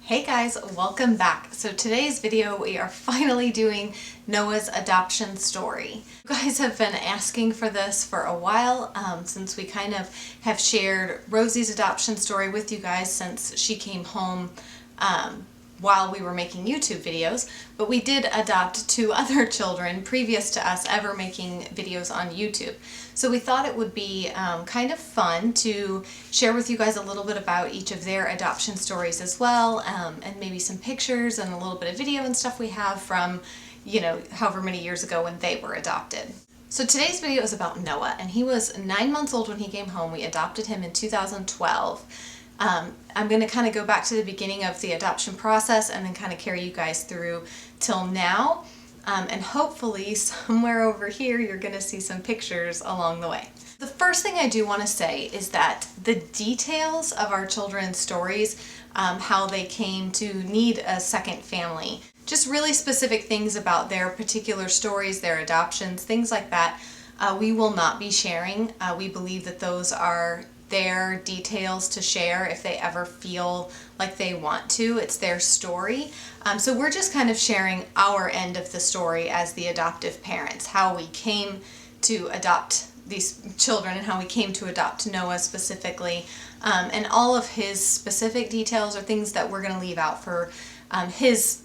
Hey guys, welcome back. So today's video we are finally doing Noah's adoption story. You guys have been asking for this for a while since we kind of have shared Rosie's adoption story with you guys since she came home while we were making YouTube videos, but we did adopt two other children previous to us ever making videos on YouTube. So we thought it would be kind of fun to share with you guys a little bit about each of their adoption stories as well, and maybe some pictures and a little bit of video and stuff we have from, you know, however many years ago when they were adopted. So today's video is about Noah, and he was 9 months old when he came home. We adopted him in 2012. I'm going to kind of go back to the beginning of the adoption process and then kind of carry you guys through till now. And hopefully somewhere over here you're going to see some pictures along the way. The first thing I do want to say is that the details of our children's stories, how they came to need a second family, just really specific things about their particular stories, their adoptions, things like that, we will not be sharing. We believe that those are their details to share if they ever feel like they want to. It's their story. So we're just kind of sharing our end of the story as the adoptive parents, how we came to adopt these children and how we came to adopt Noah specifically. And all of his specific details are things that we're going to leave out for his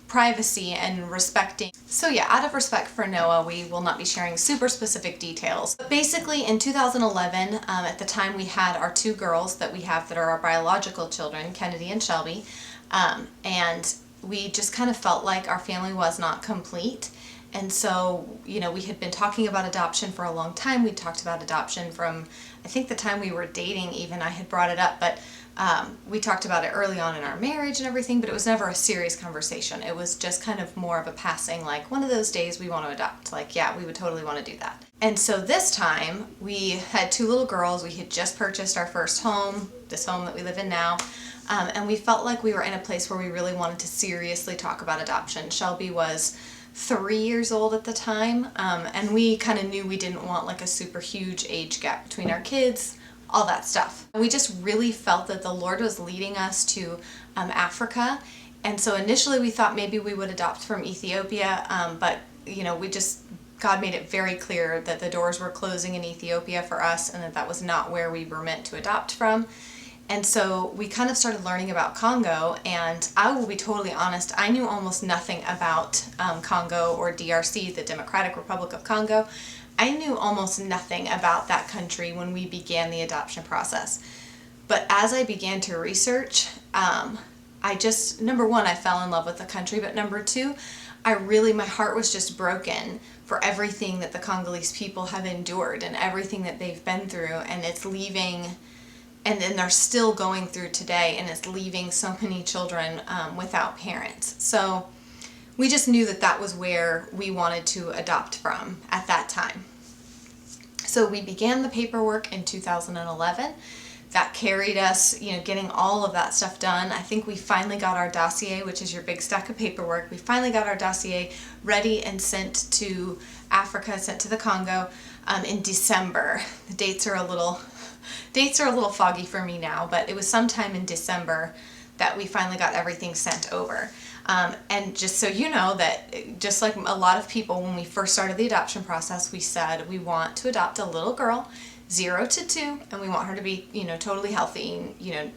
privacy and respecting. So yeah, out of respect for Noah, we will not be sharing super specific details. But basically in 2011, at the time we had our two girls that we have that are our biological children, Kennedy and Shelby, and we just kind of felt like our family was not complete. And so, you know, we had been talking about adoption for a long time. We talked about adoption from, I think the time we were dating even, I had brought it up, but we talked about it early on in our marriage and everything, but it was never a serious conversation. It was just kind of more of a passing, like, one of those days we want to adopt. Like, yeah, we would totally want to do that. And so this time, we had two little girls. We had just purchased our first home, this home that we live in now, and we felt like we were in a place where we really wanted to seriously talk about adoption. Shelby was 3 years old at the time, and we kind of knew we didn't want like a super huge age gap between our kids, all that stuff. We just really felt that the Lord was leading us to Africa, and so initially we thought maybe we would adopt from Ethiopia, but you know, God made it very clear that the doors were closing in Ethiopia for us and that that was not where we were meant to adopt from. And so we kind of started learning about Congo, and I will be totally honest, I knew almost nothing about Congo or DRC, the Democratic Republic of Congo. I knew almost nothing about that country when we began the adoption process. But as I began to research, I just, number one, I fell in love with the country, but number two, my heart was just broken for everything that the Congolese people have endured and everything that they've been through, and it's leaving, and then they're still going through today, and it's leaving so many children without parents. So we just knew that that was where we wanted to adopt from at that time. So we began the paperwork in 2011. That carried us, you know, getting all of that stuff done. I think we finally got our dossier, which is your big stack of paperwork. We finally got our dossier ready and sent to Africa, sent to the Congo in December. The dates are a little foggy for me now, but it was sometime in December that we finally got everything sent over. And just so you know that, just like a lot of people, when we first started the adoption process, we said we want to adopt a little girl, 0 to 2, and we want her to be, you know, totally healthy. And, you know,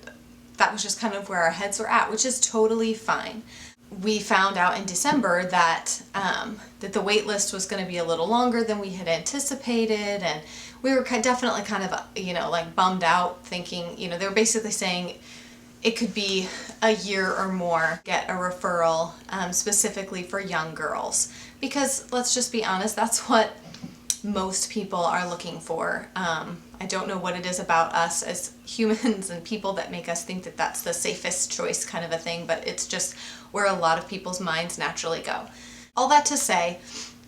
that was just kind of where our heads were at, which is totally fine. We found out in December that that the wait list was going to be a little longer than we had anticipated, and we were definitely kind of, you know, like bummed out, thinking, you know, they were basically saying it could be a year or more, get a referral specifically for young girls, because let's just be honest, that's what most people are looking for. I don't know what it is about us as humans and people that make us think that that's the safest choice kind of a thing, but it's just where a lot of people's minds naturally go. All that to say,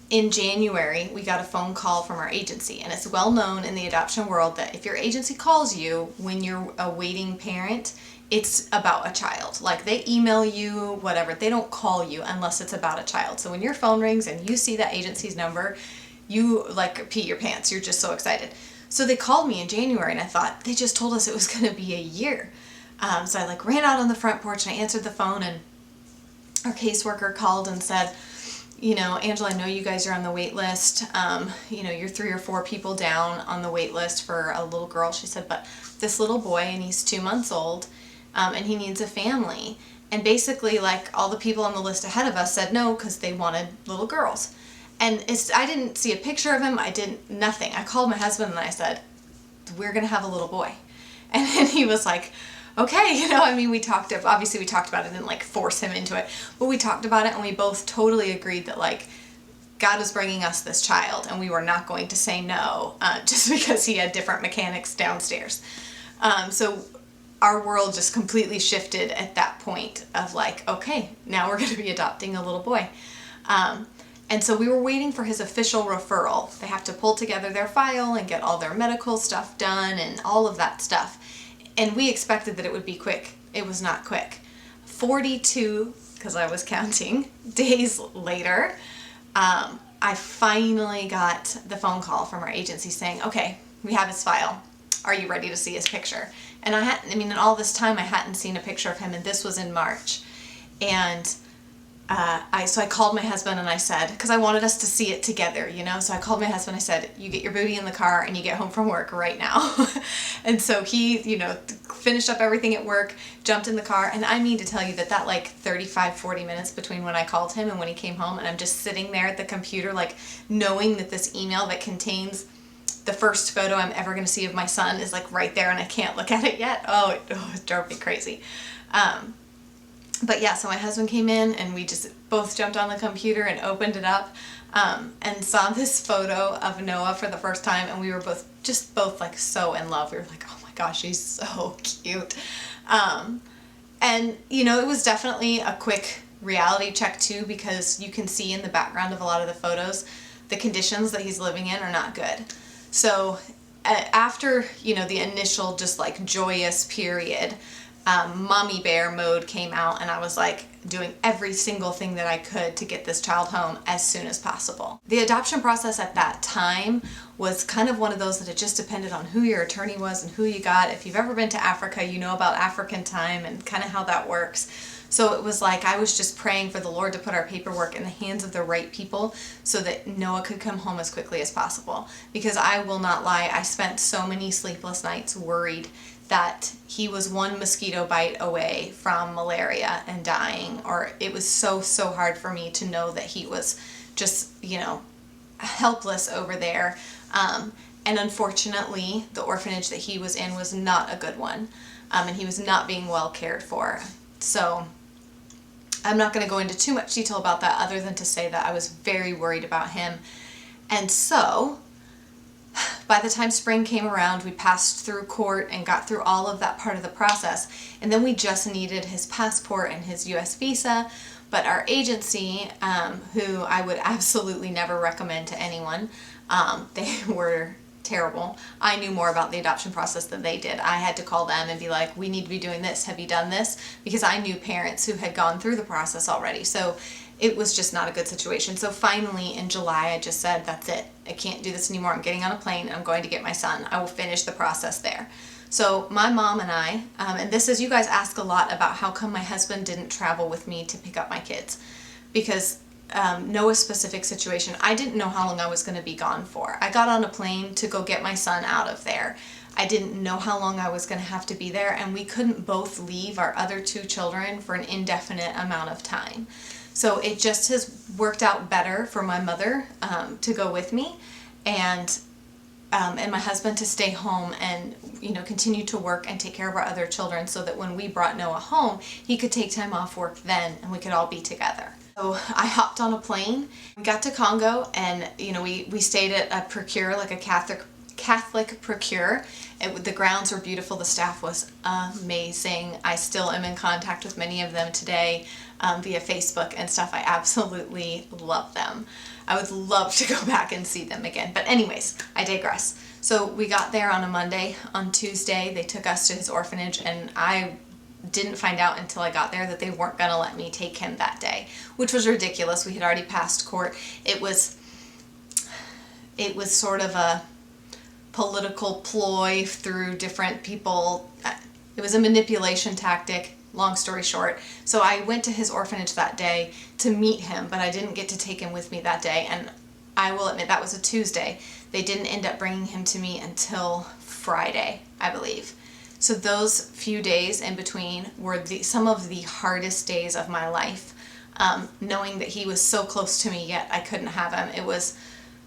in January, we got a phone call from our agency, and it's well known in the adoption world that if your agency calls you when you're a waiting parent, it's about a child. Like, they email you, whatever, they don't call you unless it's about a child. So when your phone rings and you see that agency's number, you like pee your pants. You're just so excited. So they called me in January, and I thought, they just told us it was going to be a year. So I like ran out on the front porch and I answered the phone, and our caseworker called and said, you know, Angela, I know you guys are on the wait list. You know, you're 3 or 4 people down on the wait list for a little girl. She said, but this little boy, and he's 2 months old, and he needs a family. And basically, like, all the people on the list ahead of us said no because they wanted little girls. And I didn't see a picture of him. I didn't, nothing. I called my husband and I said, we're going to have a little boy. And then he was like, okay, you know, I mean, obviously we talked about it, didn't like force him into it, but we talked about it and we both totally agreed that like God was bringing us this child and we were not going to say no just because he had different mechanics downstairs. So our world just completely shifted at that point of like, okay, now we're going to be adopting a little boy. And so we were waiting for his official referral. They have to pull together their file and get all their medical stuff done and all of that stuff. And we expected that it would be quick. It was not quick. 42, because I was counting, days later, I finally got the phone call from our agency saying, okay, we have his file. Are you ready to see his picture? And in all this time I hadn't seen a picture of him, and this was in March. And so I called my husband and I said, because I wanted us to see it together, you know, so I called my husband, I said, you get your booty in the car and you get home from work right now. And so he, you know, finished up everything at work, jumped in the car, and I mean to tell you that like 35-40 minutes between when I called him and when he came home, and I'm just sitting there at the computer like knowing that this email that contains the first photo I'm ever going to see of my son is like right there and I can't look at it yet. Oh, it drove me crazy. But yeah, so my husband came in and we just both jumped on the computer and opened it up and saw this photo of Noah for the first time, and we were both like so in love. We were like, oh my gosh, he's so cute. And you know, it was definitely a quick reality check too, because you can see in the background of a lot of the photos, the conditions that he's living in are not good. So after, you know, the initial just like joyous period, mommy bear mode came out, and I was like doing every single thing that I could to get this child home as soon as possible. The adoption process at that time was kind of one of those that it just depended on who your attorney was and who you got. If you've ever been to Africa, you know about African time and kind of how that works. So it was like I was just praying for the Lord to put our paperwork in the hands of the right people so that Noah could come home as quickly as possible. Because I will not lie, I spent so many sleepless nights worried that he was one mosquito bite away from malaria and dying, or it was so hard for me to know that he was just, you know, helpless over there. And unfortunately, the orphanage that he was in was not a good one, and he was not being well cared for. So I'm not going to go into too much detail about that other than to say that I was very worried about him. And so by the time spring came around, we passed through court and got through all of that part of the process, and then we just needed his passport and his US visa. But our agency, who I would absolutely never recommend to anyone, they were terrible. I knew more about the adoption process than they did. I had to call them and be like, we need to be doing this. Have you done this? Because I knew parents who had gone through the process already. So it was just not a good situation. So finally in July, I just said, that's it. I can't do this anymore. I'm getting on a plane. I'm going to get my son. I will finish the process there. So my mom and I, and this is, you guys ask a lot about how come my husband didn't travel with me to pick up my kids. Because Noah's specific situation, I didn't know how long I was going to be gone for. I got on a plane to go get my son out of there. I didn't know how long I was going to have to be there, and we couldn't both leave our other 2 children for an indefinite amount of time. So it just has worked out better for my mother to go with me, and my husband to stay home and, you know, continue to work and take care of our other children, so that when we brought Noah home, he could take time off work then and we could all be together. So I hopped on a plane, we got to Congo, and, you know, we stayed at a Procure, like a Catholic Procure. The grounds were beautiful. The staff was amazing. I still am in contact with many of them today via Facebook and stuff. I absolutely love them. I would love to go back and see them again. But anyways, I digress. So we got there on a Monday. On Tuesday, they took us to his orphanage, and I didn't find out until I got there that they weren't going to let me take him that day, which was ridiculous. We had already passed court. It was sort of a political ploy through different people. it was a manipulation tactic, long story short. So I went to his orphanage that day to meet him, but I didn't get to take him with me that day. And I will admit that was a Tuesday. They didn't end up bringing him to me until Friday, I believe. So those few days in between were some of the hardest days of my life. Knowing that he was so close to me yet I couldn't have him. It was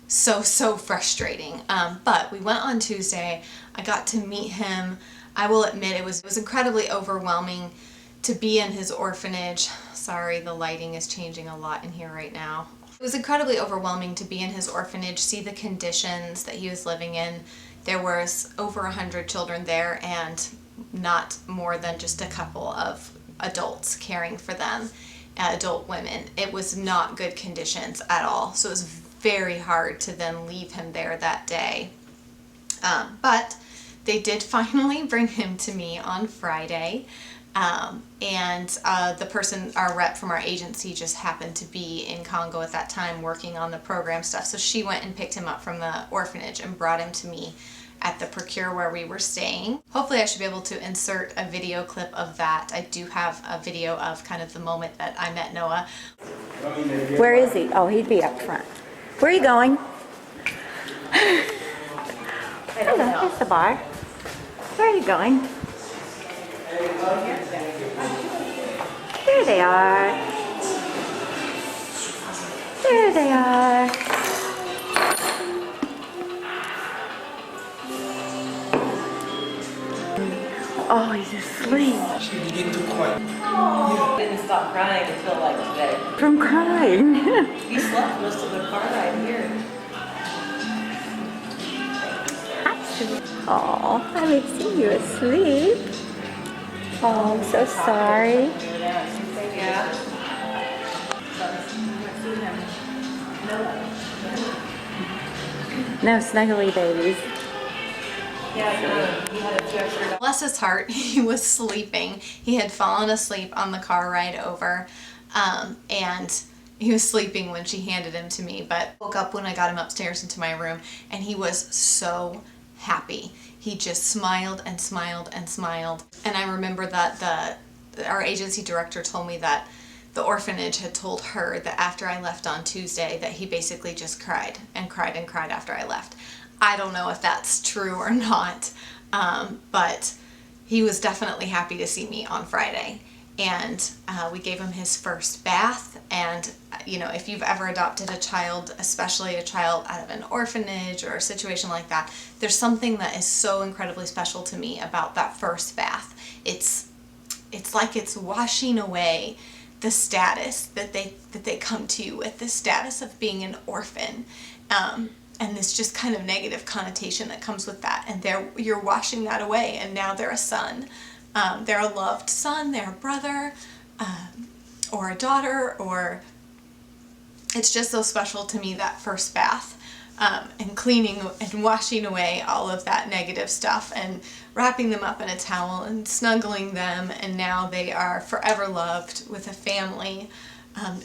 so frustrating. But we went on Tuesday. I got to meet him. I will admit it was incredibly overwhelming to be in his orphanage. Sorry, the lighting is changing a lot in here right now. It was incredibly overwhelming to be in his orphanage, see the conditions that he was living in. There was over 100 children there and not more than just a couple of adults caring for them, adult women. It was not good conditions at all. So it was very hard to then leave him there that day. But they did finally bring him to me on Friday. And the person, our rep from our agency, just happened to be in Congo at that time working on the program stuff. So she went and picked him up from the orphanage and brought him to me at the Procure where we were staying. Hopefully I should be able to insert a video clip of that. I do have a video of kind of the moment that I met Noah. Where is he? Oh, he'd be up front. Where are you going? Hello, there's the bar. Where are you going? There they are. There they are. Oh, he's asleep. She began to cry. Yeah. Didn't stop crying until like today. From crying. He slept most of the car ride here. Oh, I haven't seen you asleep. Oh, I'm so sorry. Yeah. No snuggly babies. Yeah, he had a few extra. Bless his heart, he was sleeping. He had fallen asleep on the car ride over, and he was sleeping when she handed him to me, but woke up when I got him upstairs into my room, and he was so happy. He just smiled and smiled and smiled. And I remember that our agency director told me that the orphanage had told her that after I left on Tuesday that he basically just cried and cried and cried after I left. I don't know if that's true or not, but he was definitely happy to see me on Friday. And we gave him his first bath. And you know, if you've ever adopted a child, especially a child out of an orphanage or a situation like that, there's something that is so incredibly special to me about that first bath. It's like it's washing away the status that they come to you with, the status of being an orphan. And this just kind of negative connotation that comes with that. And you're washing that away, and now they're a son. They're a loved son, they're a brother, or a daughter, or it's just so special to me, that first bath, and cleaning and washing away all of that negative stuff and wrapping them up in a towel and snuggling them, and now they are forever loved with a family.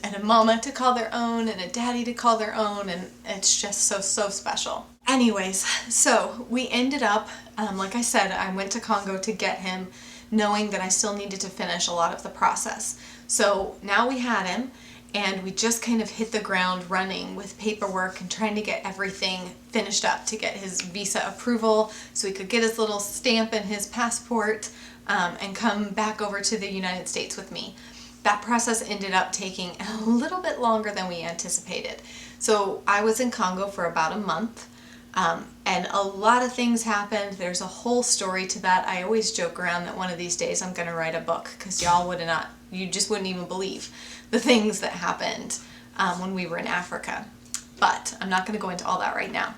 And a mama to call their own and a daddy to call their own, and it's just so special. Anyways, so we ended up, like I said, I went to Congo to get him, knowing that I still needed to finish a lot of the process. So now we had him, and we just kind of hit the ground running with paperwork and trying to get everything finished up to get his visa approval so he could get his little stamp in his passport and come back over to the United States with me. That process ended up taking a little bit longer than we anticipated. So I was in Congo for about a month, and a lot of things happened. There's a whole story to that. I always joke around that one of these days I'm going to write a book, because you just wouldn't even believe the things that happened when we were in Africa. But I'm not going to go into all that right now.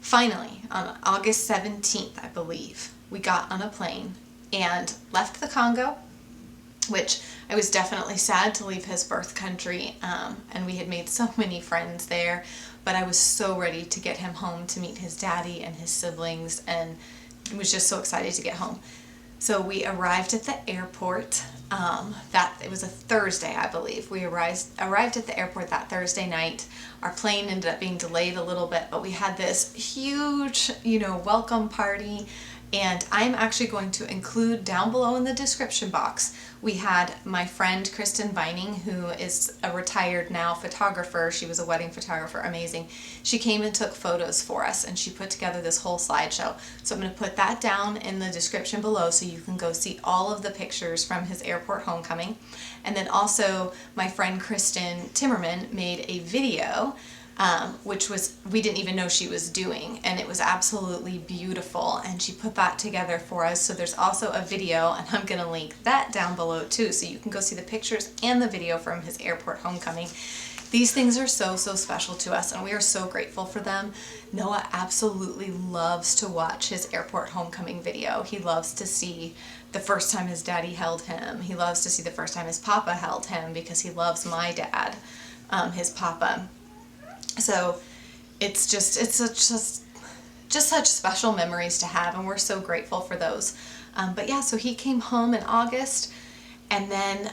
Finally, on August 17th, I believe, we got on a plane and left the Congo, which I was definitely sad to leave his birth country, and we had made so many friends there, but I was so ready to get him home to meet his daddy and his siblings, and was just so excited to get home. So we arrived at the airport, it was a Thursday, I believe. We arrived at the airport that Thursday night. Our plane ended up being delayed a little bit, but we had this huge, welcome party, And I'm actually going to include down below in the description box, we had my friend Kristen Vining, who is a retired now photographer. She was a wedding photographer, amazing. She came and took photos for us, and she put together this whole slideshow. So I'm going to put that down in the description below so you can go see all of the pictures from his airport homecoming. And then also my friend Kristen Timmerman made a video which we didn't even know she was doing, and it was absolutely beautiful, and she put that together for us. So there's also a video, and I'm gonna link that down below too, so you can go see the pictures and the video from his airport homecoming. These things are so special to us, and we are so grateful for them. Noah absolutely loves to watch his airport homecoming video. He loves to see the first time his daddy held him. He loves to see the first time his papa held him, because he loves my dad, his papa. So it's such special memories to have, and we're so grateful for those. But yeah, so he came home in August, and then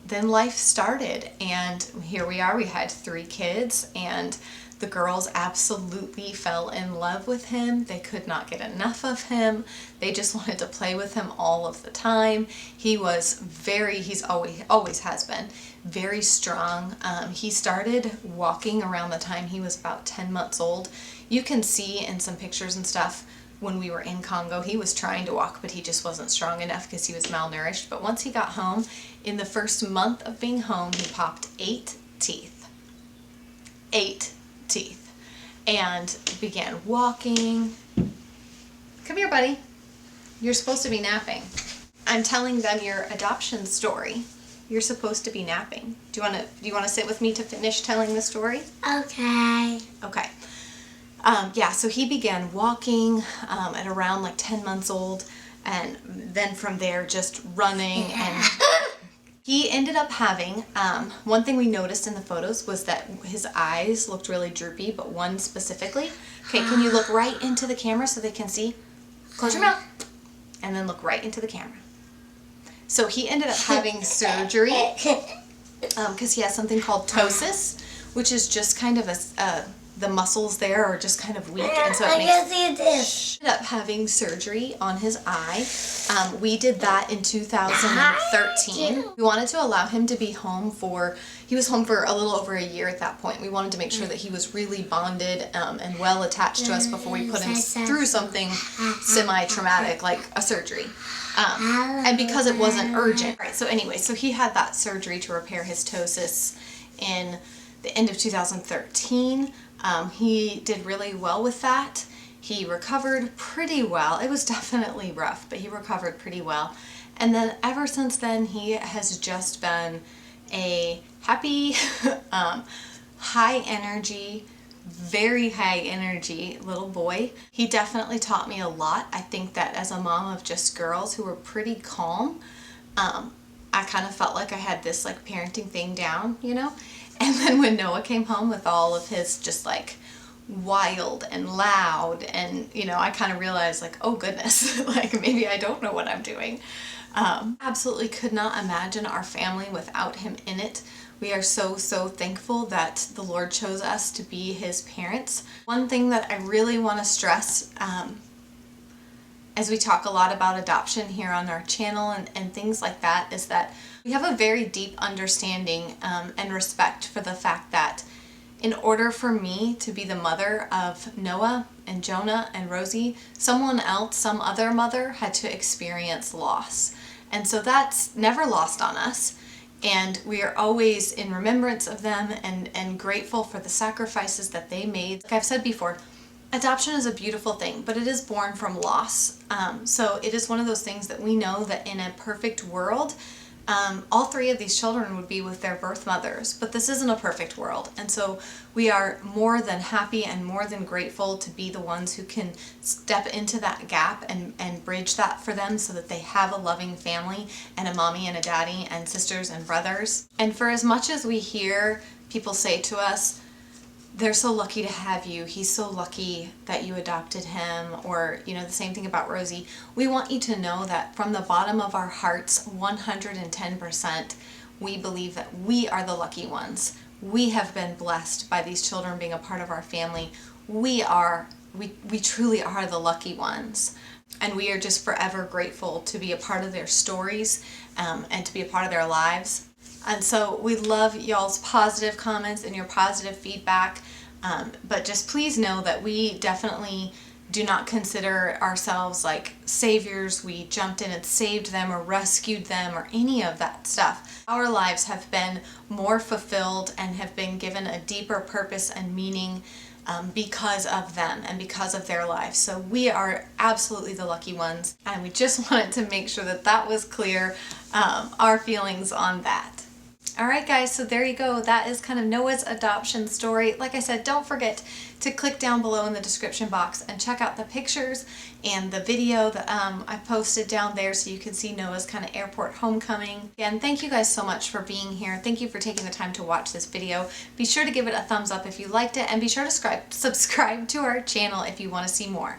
then life started, and here we are. We had 3 kids, and the girls absolutely fell in love with him. They could not get enough of him. They just wanted to play with him all of the time. He was he's always has been very strong. He started walking around the time he was about 10 months old. You can see in some pictures and stuff when we were in Congo, he was trying to walk, but he just wasn't strong enough because he was malnourished. But once he got home, in the first month of being home, he popped 8 teeth. 8 teeth. And began walking. Come here, buddy. You're supposed to be napping. I'm telling them your adoption story. You're supposed to be napping. Do you want to sit with me to finish telling the story? Okay. Okay. Yeah, so he began walking at around like 10 months old, and then from there just running, and he ended up having, one thing we noticed in the photos was that his eyes looked really droopy, but one specifically. Okay, can you look right into the camera so they can see? Close your mouth, and then look right into the camera. So he ended up having surgery because he has something called ptosis, which is just kind of the muscles there are just kind of weak, and so it makes ended up having surgery on his eye. We did that in 2013. We wanted to allow him to be home he was home for a little over a year at that point. We wanted to make sure that he was really bonded and well attached to us before we put him through something semi-traumatic like a surgery. And because it wasn't urgent. Right, so anyway, so he had that surgery to repair his ptosis in the end of 2013. He did really well with that. He recovered pretty well. It was definitely rough, but he recovered pretty well. And then ever since then, he has just been a happy, high energy, very high energy little boy. He definitely taught me a lot. I think that as a mom of just girls who were pretty calm, I kind of felt like I had this like parenting thing down, you know? And then when Noah came home with all of his just like wild and loud, and you know, I kind of realized like, oh goodness, like maybe I don't know what I'm doing. Absolutely could not imagine our family without him in it. We are so thankful that the Lord chose us to be his parents. One thing that I really want to stress, as we talk a lot about adoption here on our channel and things like that, is that we have a very deep understanding and respect for the fact that in order for me to be the mother of Noah and Jonah and Rosie, someone else, some other mother, had to experience loss. And so that's never lost on us. And we are always in remembrance of them and grateful for the sacrifices that they made. Like I've said before, adoption is a beautiful thing, but it is born from loss. So it is one of those things that we know that in a perfect world, all 3 of these children would be with their birth mothers, but this isn't a perfect world. And so we are more than happy and more than grateful to be the ones who can step into that gap and bridge that for them so that they have a loving family and a mommy and a daddy and sisters and brothers. And for as much as we hear people say to us, they're so lucky to have you, he's so lucky that you adopted him, or you know, the same thing about Rosie, we want you to know that from the bottom of our hearts, 110%, we believe that we are the lucky ones. We have been blessed by these children being a part of our family. We are we truly are the lucky ones. And we are just forever grateful to be a part of their stories and to be a part of their lives. And so we love y'all's positive comments and your positive feedback. But just please know that we definitely do not consider ourselves like saviors. We jumped in and saved them or rescued them or any of that stuff. Our lives have been more fulfilled and have been given a deeper purpose and meaning because of them and because of their lives. So we are absolutely the lucky ones, and we just wanted to make sure that that was clear, our feelings on that. Alright guys, so there you go. That is kind of Noah's adoption story. Like I said, don't forget to click down below in the description box and check out the pictures and the video that I posted down there so you can see Noah's kind of airport homecoming. Again, thank you guys so much for being here. Thank you for taking the time to watch this video. Be sure to give it a thumbs up if you liked it, and be sure to subscribe to our channel if you want to see more.